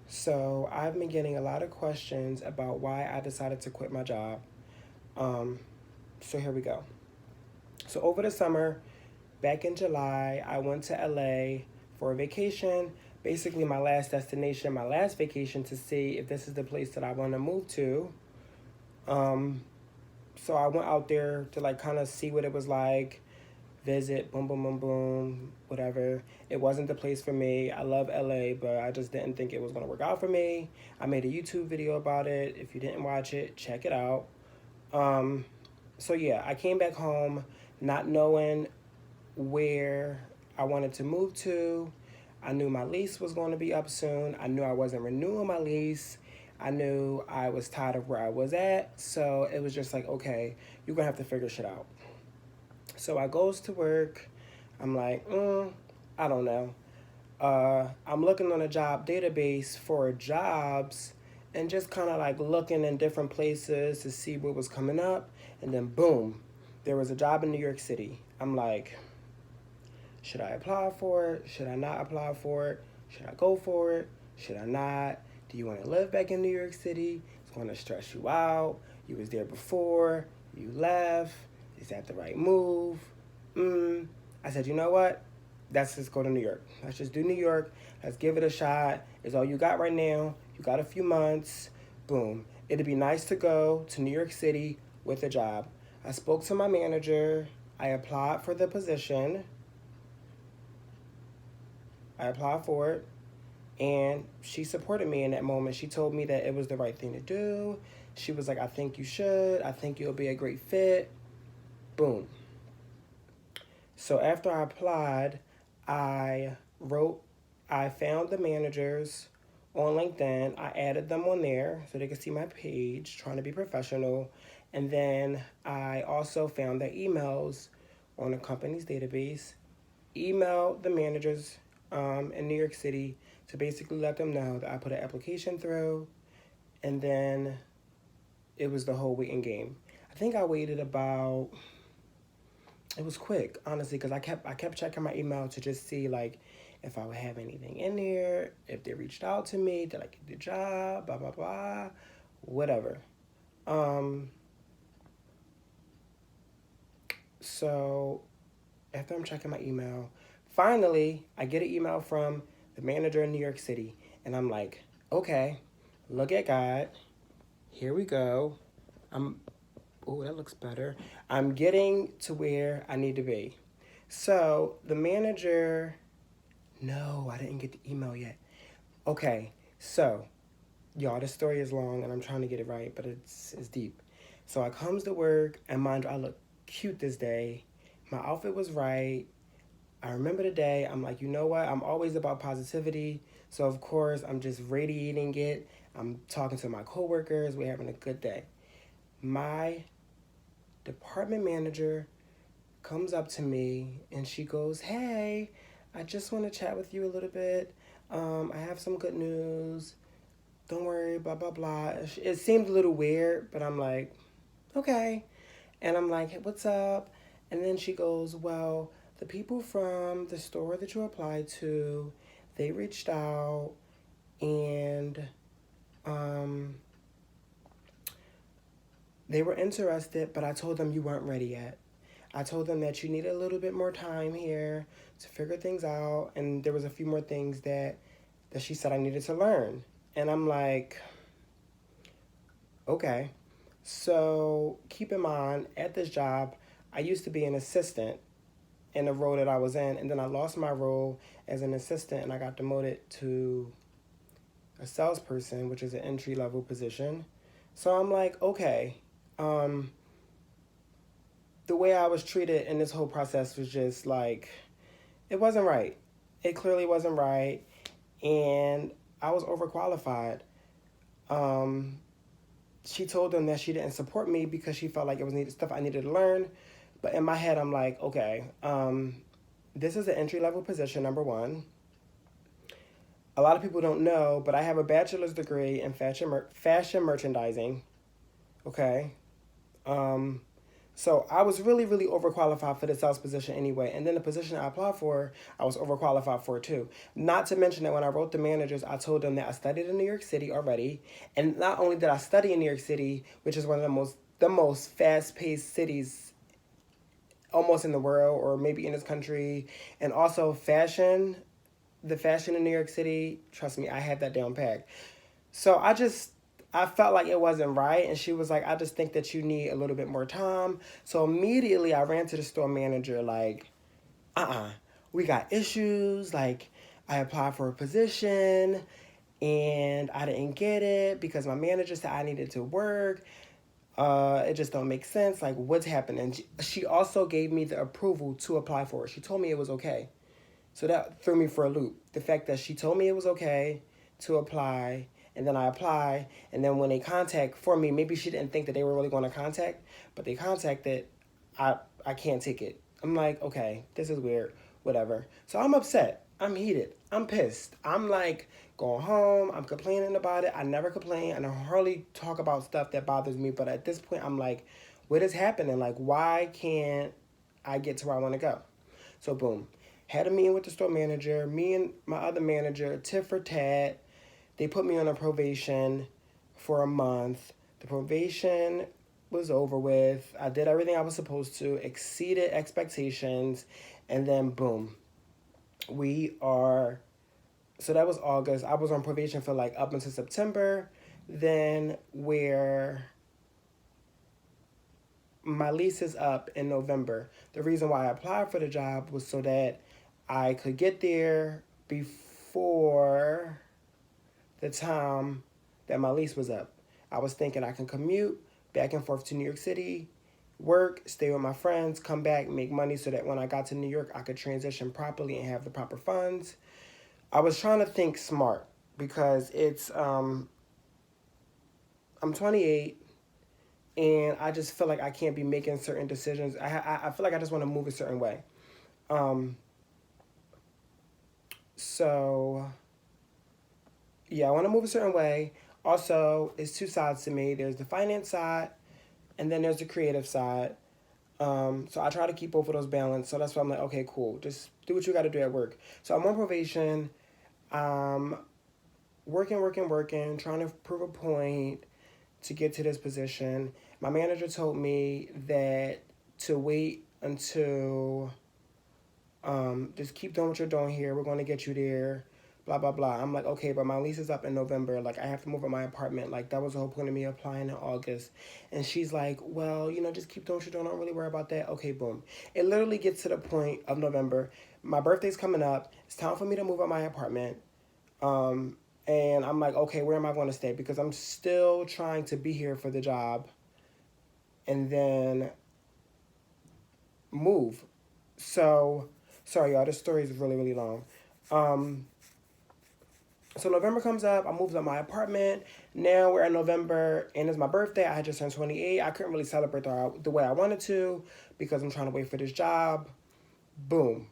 So I've been getting a lot of questions about why I decided to quit my job. Um, so here we go. So over the summer, back in July, I went to LA for a vacation. Basically, my last destination, my last vacation to see if this is the place that I want to move to. Um, so I went out there to like kind of see what it was like, visit, boom, boom, boom, boom, whatever. It wasn't the place for me. I love LA, but I just didn't think it was going to work out for me. I made a YouTube video about it. If you didn't watch it, check it out. Um, so yeah, I came back home not knowing where I wanted to move to. I knew my lease was going to be up soon. I knew I wasn't renewing my lease. I knew I was tired of where I was at. So it was just like, okay, you're going to have to figure shit out. So I goes to work. I'm like, I don't know. I'm looking on a job database for jobs and just kind of like looking in different places to see what was coming up. And then boom, there was a job in New York City. I'm like, should I apply for it? Should I not apply for it? Should I go for it? Should I not? Do you want to live back in New York City? It's going to stress you out. You was there before. You left. Is that the right move? I said, you know what? Let's just go to New York. Let's just do New York. Let's give it a shot. It's all you got right now. You got a few months. Boom. It'd be nice to go to New York City with a job. I spoke to my manager. I applied for the position. I applied for it. And she supported me in that moment. She told me that it was the right thing to do. She was like, I think you should. I think you'll be a great fit. Boom. So after I applied, I wrote, I found the managers on LinkedIn. I added them on there so they could see my page, trying to be professional. And then I also found their emails on the company's database, emailed the managers in New York City to basically let them know that I put an application through. And then it was the whole waiting game. I think I waited about, it was quick, honestly, because I kept checking my email to just see like if I would have anything in there, if they reached out to me, did I get the job, blah blah blah, whatever. Um, so after I'm checking my email, finally I get an email from the manager in New York City, and I'm like, okay, look at God, here we go. I'm Oh, that looks better. I'm getting to where I need to be. So the manager, no, I didn't get the email yet. Okay, so y'all, this story is long and I'm trying to get it right, but it's deep. So I comes to work and mind you, I look cute this day. My outfit was right. I remember the day. I'm like, you know what? I'm always about positivity. So of course I'm just radiating it. I'm talking to my coworkers. We're having a good day. My department manager comes up to me and she goes, hey, I just want to chat with you a little bit. I have some good news. Don't worry, blah, blah, blah. It seemed a little weird, but I'm like, okay. And I'm like, hey, what's up? And then she goes, well, the people from the store that you applied to, they reached out and um, they were interested, but I told them you weren't ready yet. I told them that you needed a little bit more time here to figure things out, and there was a few more things that she said I needed to learn. And I'm like, okay. So keep in mind, at this job, I used to be an assistant in the role that I was in, and then I lost my role as an assistant, and I got demoted to a salesperson, which is an entry level position. So I'm like, okay, um, the way I was treated in this whole process was just like, it wasn't right. It clearly wasn't right. And I was overqualified. Um, she told them that she didn't support me because she felt like it was needed stuff I needed to learn. But in my head, I'm like, okay, this is an entry level position, number one. A lot of people don't know, but I have a bachelor's degree in fashion merchandising. Okay. Um, So I was really, really overqualified for the sales position anyway. And then the position I applied for, I was overqualified for too. Not to mention that when I wrote the managers, I told them that I studied in New York City already. And not only did I study in New York City, which is one of the most fast-paced cities almost in the world or maybe in this country, and also the fashion in New York City, trust me, I had that down packed. So I felt like it wasn't right. And she was like, I just think that you need a little bit more time. So immediately I ran to the store manager, like, we got issues. Like, I applied for a position and I didn't get it because my manager said I needed to work. It just don't make sense. Like, what's happening? She also gave me the approval to apply for it. She told me it was okay. So that threw me for a loop. The fact that she told me it was okay to apply, and then I apply, and then when they contact for me, maybe she didn't think that they were really going to contact, but they contacted, I can't take it. I'm like, okay, this is weird, whatever. So I'm upset. I'm heated. I'm pissed. I'm like going home. I'm complaining about it. I never complain, and I hardly talk about stuff that bothers me. But at this point, I'm like, what is happening? Like, why can't I get to where I want to go? So boom, had a meeting with the store manager. Me and my other manager, tit for tat. They put me on a probation for a month. The probation was over with. I did everything I was supposed to, exceeded expectations, and then boom, we are. So that was August. I was on probation for like up until September. Then where my lease is up in November. The reason why I applied for the job was so that I could get there before the time that my lease was up. I was thinking I can commute back and forth to New York City, work, stay with my friends, come back, make money so that when I got to New York, I could transition properly and have the proper funds. I was trying to think smart because I'm 28 and I just feel like I can't be making certain decisions. I feel like I just want to move a certain way. So yeah, I want to move a certain way. Also, it's two sides to me. There's the finance side, and then there's the creative side. So I try to keep both of those balanced. So that's why I'm like, okay, cool. Just do what you got to do at work. So I'm on probation. Working, trying to prove a point to get to this position. My manager told me that to wait until, just keep doing what you're doing here. We're going to get you there. Blah, blah, blah. I'm like, okay, but my lease is up in November. Like, I have to move out my apartment. Like, that was the whole point of me applying in August. And she's like, well, just keep doing what you're doing. Don't really worry about that. Okay, boom. It literally gets to the point of November. My birthday's coming up. It's time for me to move out my apartment. And I'm like, okay, where am I going to stay? Because I'm still trying to be here for the job and then move. So, sorry, y'all, this story is really, really long. So November comes up, I moved out my apartment. Now we're in November, and it's my birthday. I had just turned 28. I couldn't really celebrate the way I wanted to because I'm trying to wait for this job. Boom.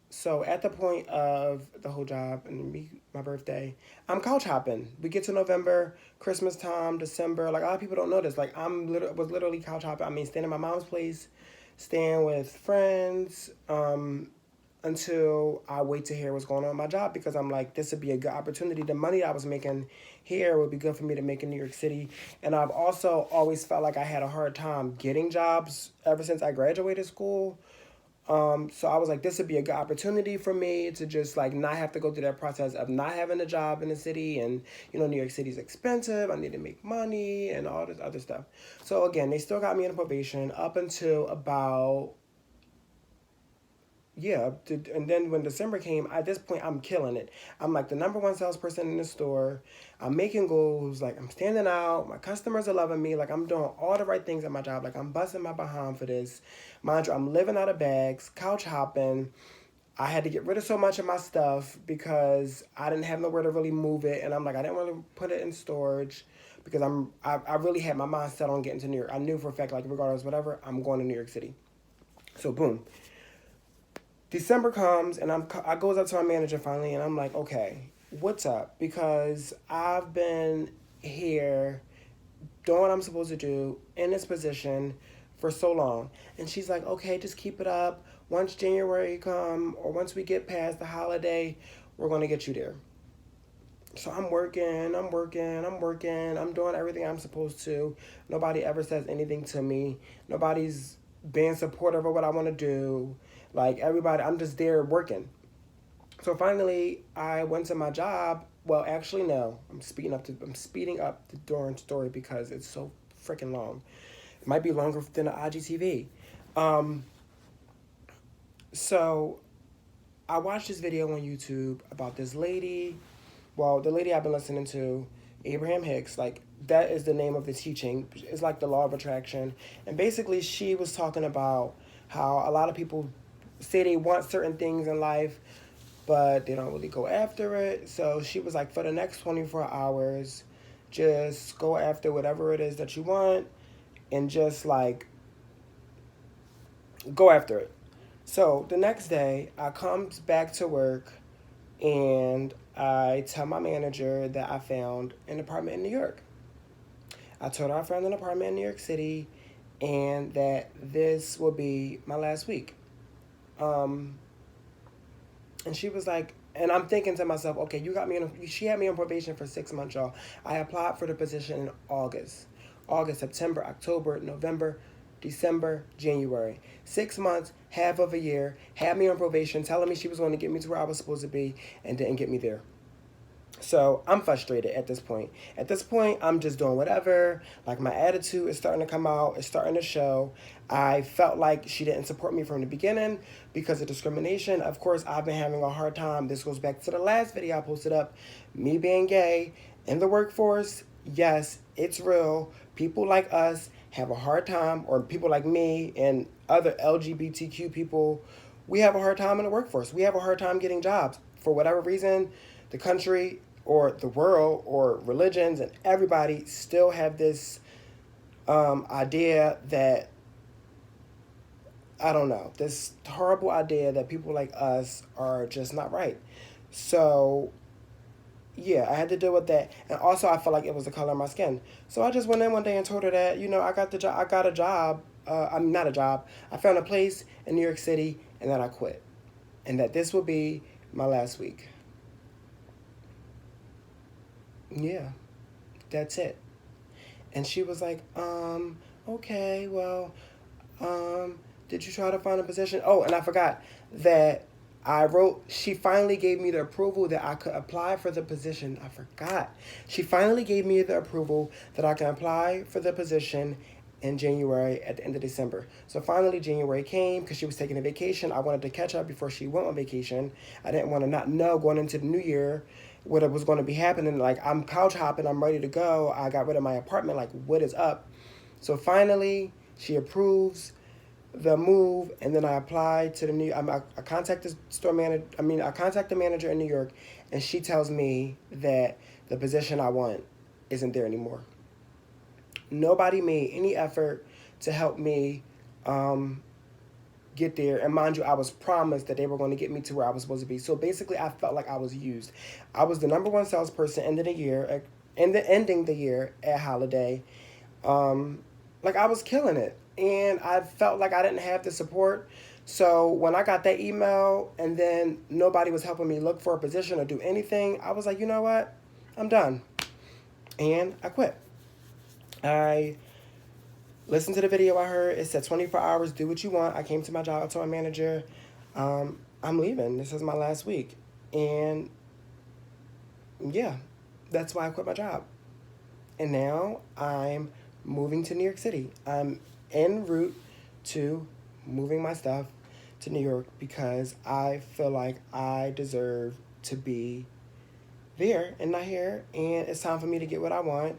So at the point of the whole job and my birthday, I'm couch hopping. We get to November, Christmas time, December. Like, a lot of people don't know this. Like, was literally couch hopping. I mean, staying at my mom's place, staying with friends, until I wait to hear what's going on in my job because I'm like, this would be a good opportunity. The money I was making here would be good for me to make in New York City. And I've also always felt like I had a hard time getting jobs ever since I graduated school. So I was like, this would be a good opportunity for me to just like not have to go through that process of not having a job in the city. And, New York City's expensive. I need to make money and all this other stuff. So again, they still got me in probation up until about, yeah. And then when December came, at this point, I'm killing it. I'm like the number one salesperson in the store. I'm making goals. Like, I'm standing out. My customers are loving me. Like, I'm doing all the right things at my job. Like, I'm busting my behind for this. Mind you, I'm living out of bags, couch hopping. I had to get rid of so much of my stuff because I didn't have nowhere to really move it. And I'm like, I didn't want to put it in storage because I really had my mind set on getting to New York. I knew for a fact, like, regardless, whatever, I'm going to New York City. So, boom. December comes, and I goes up to my manager finally, and I'm like, okay, what's up? Because I've been here doing what I'm supposed to do in this position for so long. And she's like, okay, just keep it up. Once January come or once we get past the holiday, we're going to get you there. So I'm working, I'm doing everything I'm supposed to. Nobody ever says anything to me. Nobody's being supportive of what I want to do. Like everybody, I'm just there working. So finally, I went to my job. Well, actually, no. I'm speeding up the darn story because it's so freaking long. It might be longer than the IGTV. Um, so I watched this video on YouTube about this lady. Well, the lady I've been listening to, Abraham Hicks, like that is the name of the teaching. It's like the law of attraction. And basically she was talking about how a lot of people say they want certain things in life, but they don't really go after it. So she was like, for the next 24 hours, just go after whatever it is that you want and just like go after it. So the next day I comes back to work and I tell my manager that I found an apartment in New York. I told her I found an apartment in New York City and that this will be my last week. And she was like, and I'm thinking to myself, okay, she had me on probation for 6 months, y'all. I applied for the position in August, September, October, November, December, January. 6 months, half of a year, had me on probation, telling me she was going to get me to where I was supposed to be and didn't get me there. So I'm frustrated at this point. At this point, I'm just doing whatever. Like my attitude is starting to come out. It's starting to show. I felt like she didn't support me from the beginning because of discrimination. Of course, I've been having a hard time. This goes back to the last video I posted up. Me being gay in the workforce. Yes, it's real. People like us have a hard time, or people like me and other LGBTQ people, we have a hard time in the workforce. We have a hard time getting jobs. For whatever reason, the country or the world or religions and everybody still have this idea that, I don't know, this horrible idea that people like us are just not right. So yeah, I had to deal with that. And also I felt like it was the color of my skin. So I just went in one day and told her that, I got the job. I got a job. I'm not a job. I found a place in New York City and that I quit. And that this will be my last week. Yeah, that's it. And she was like, okay, well, did you try to find a position? Oh, and I forgot that she finally gave me the approval that I could apply for the position. I forgot. She finally gave me the approval that I can apply for the position in January at the end of December. So finally January came because she was taking a vacation. I wanted to catch up before she went on vacation. I didn't want to not know going into the new year what was going to be happening. Like, I'm couch hopping. I'm ready to go. I got rid of my apartment. Like, what is up? So finally she approves the move, and then I applied to the new. I contact the store manager. I contact the manager in New York, and she tells me that the position I want isn't there anymore. Nobody made any effort to help me get there. And mind you, I was promised that they were going to get me to where I was supposed to be. So basically, I felt like I was used. I was the number one salesperson ending the year at Holiday. Like, I was killing it. And I felt like I didn't have the support. So when I got that email and then nobody was helping me look for a position or do anything, I was like, you know what? I'm done. And I quit. I listened to the video I heard. It said 24 hours, do what you want. I came to my job. I told my manager, I'm leaving. This is my last week. And yeah, that's why I quit my job. And now I'm moving to New York City. I'm en route to moving my stuff to New York because I feel like I deserve to be there and not here. And it's time for me to get what I want.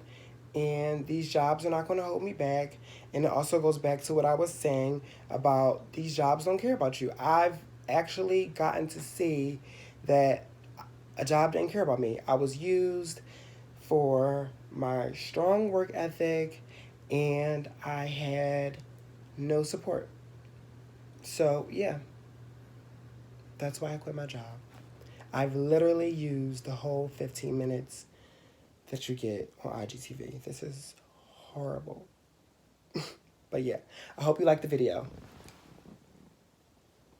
And these jobs are not going to hold me back. And it also goes back to what I was saying about these jobs don't care about you. I've actually gotten to see that a job didn't care about me. I was used for my strong work ethic, and I had no support. So, yeah, that's why I quit my job. I've literally used the whole 15 minutes that you get on IGTV. This is horrible. But yeah, I hope you liked the video.